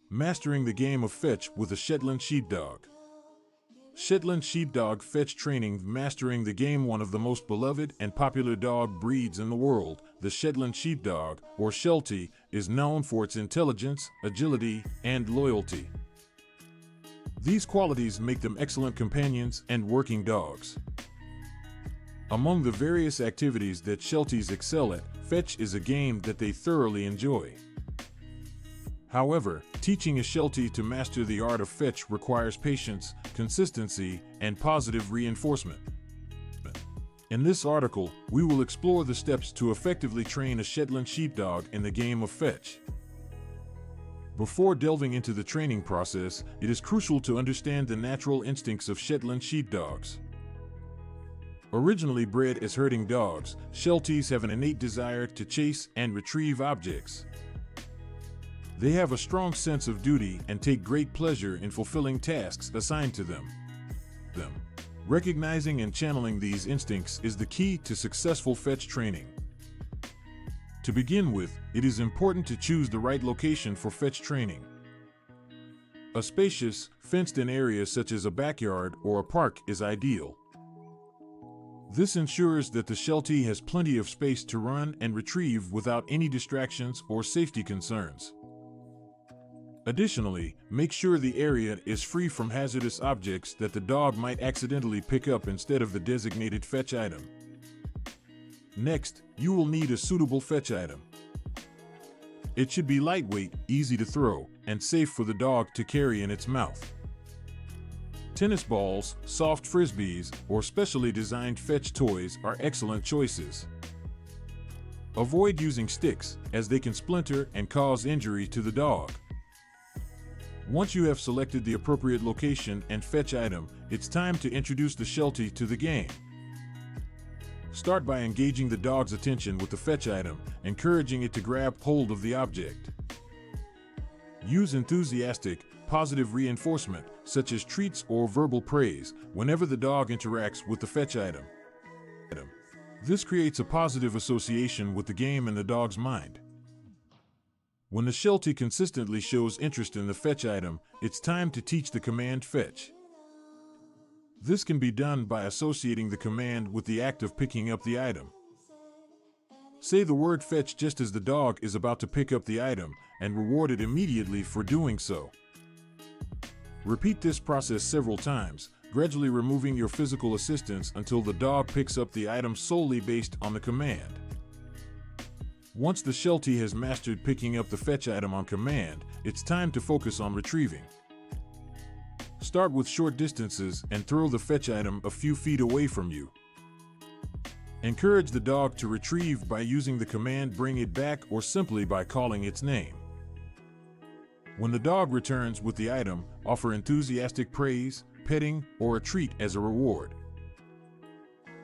Mastering the game of fetch with a Shetland Sheepdog. Shetland Sheepdog fetch training. Mastering the game. One of the most beloved and popular dog breeds in the world, the Shetland Sheepdog, or Sheltie, is known for its intelligence, agility, and loyalty. These qualities make them excellent companions and working dogs. Among the various activities that Shelties excel at, fetch is a game that they thoroughly enjoy. However, teaching a Sheltie to master the art of fetch requires patience, consistency, and positive reinforcement. In this article, we will explore the steps to effectively train a Shetland Sheepdog in the game of fetch. Before delving into the training process, it is crucial to understand the natural instincts of Shetland Sheepdogs. Originally bred as herding dogs, Shelties have an innate desire to chase and retrieve objects. They have a strong sense of duty and take great pleasure in fulfilling tasks assigned to them. Recognizing and channeling these instincts is the key to successful fetch training. To begin with, it is important to choose the right location for fetch training. A spacious, fenced-in area such as a backyard or a park is ideal. This ensures that the Sheltie has plenty of space to run and retrieve without any distractions or safety concerns. Additionally, make sure the area is free from hazardous objects that the dog might accidentally pick up instead of the designated fetch item. Next, you will need a suitable fetch item. It should be lightweight, easy to throw, and safe for the dog to carry in its mouth. Tennis balls, soft frisbees, or specially designed fetch toys are excellent choices. Avoid using sticks, as they can splinter and cause injury to the dog. Once you have selected the appropriate location and fetch item, it's time to introduce the Sheltie to the game. Start by engaging the dog's attention with the fetch item, encouraging it to grab hold of the object. Use enthusiastic, positive reinforcement, such as treats or verbal praise, whenever the dog interacts with the fetch item. This creates a positive association with the game in the dog's mind. When the Sheltie consistently shows interest in the fetch item, it's time to teach the command fetch. This can be done by associating the command with the act of picking up the item. Say the word fetch just as the dog is about to pick up the item, and reward it immediately for doing so. Repeat this process several times, gradually removing your physical assistance until the dog picks up the item solely based on the command. Once the Sheltie has mastered picking up the fetch item on command, it's time to focus on retrieving. Start with short distances and throw the fetch item a few feet away from you. Encourage the dog to retrieve by using the command "bring it back" or simply by calling its name. When the dog returns with the item, offer enthusiastic praise, petting, or a treat as a reward.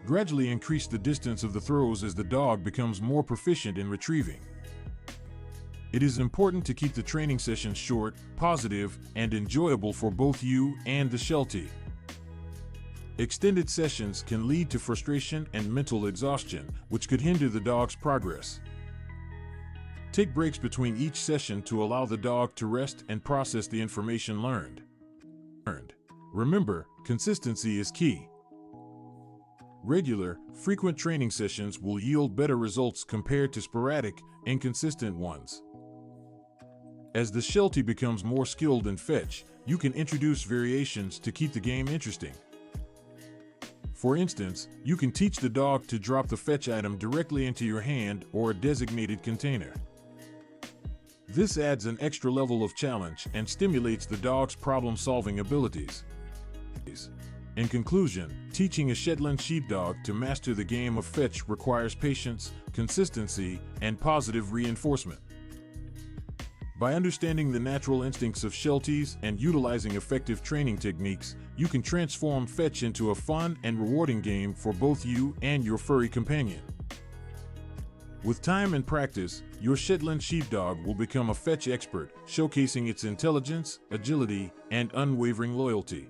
Gradually increase the distance of the throws as the dog becomes more proficient in retrieving. It is important to keep the training sessions short, positive, and enjoyable for both you and the Sheltie. Extended sessions can lead to frustration and mental exhaustion, which could hinder the dog's progress. Take breaks between each session to allow the dog to rest and process the information learned. Remember, consistency is key. Regular, frequent training sessions will yield better results compared to sporadic, inconsistent ones. As the Sheltie becomes more skilled in fetch, you can introduce variations to keep the game interesting. For instance, you can teach the dog to drop the fetch item directly into your hand or a designated container. This adds an extra level of challenge and stimulates the dog's problem-solving abilities. In conclusion, teaching a Shetland Sheepdog to master the game of fetch requires patience, consistency, and positive reinforcement. By understanding the natural instincts of Shelties and utilizing effective training techniques, you can transform fetch into a fun and rewarding game for both you and your furry companion. With time and practice, your Shetland Sheepdog will become a fetch expert, showcasing its intelligence, agility, and unwavering loyalty.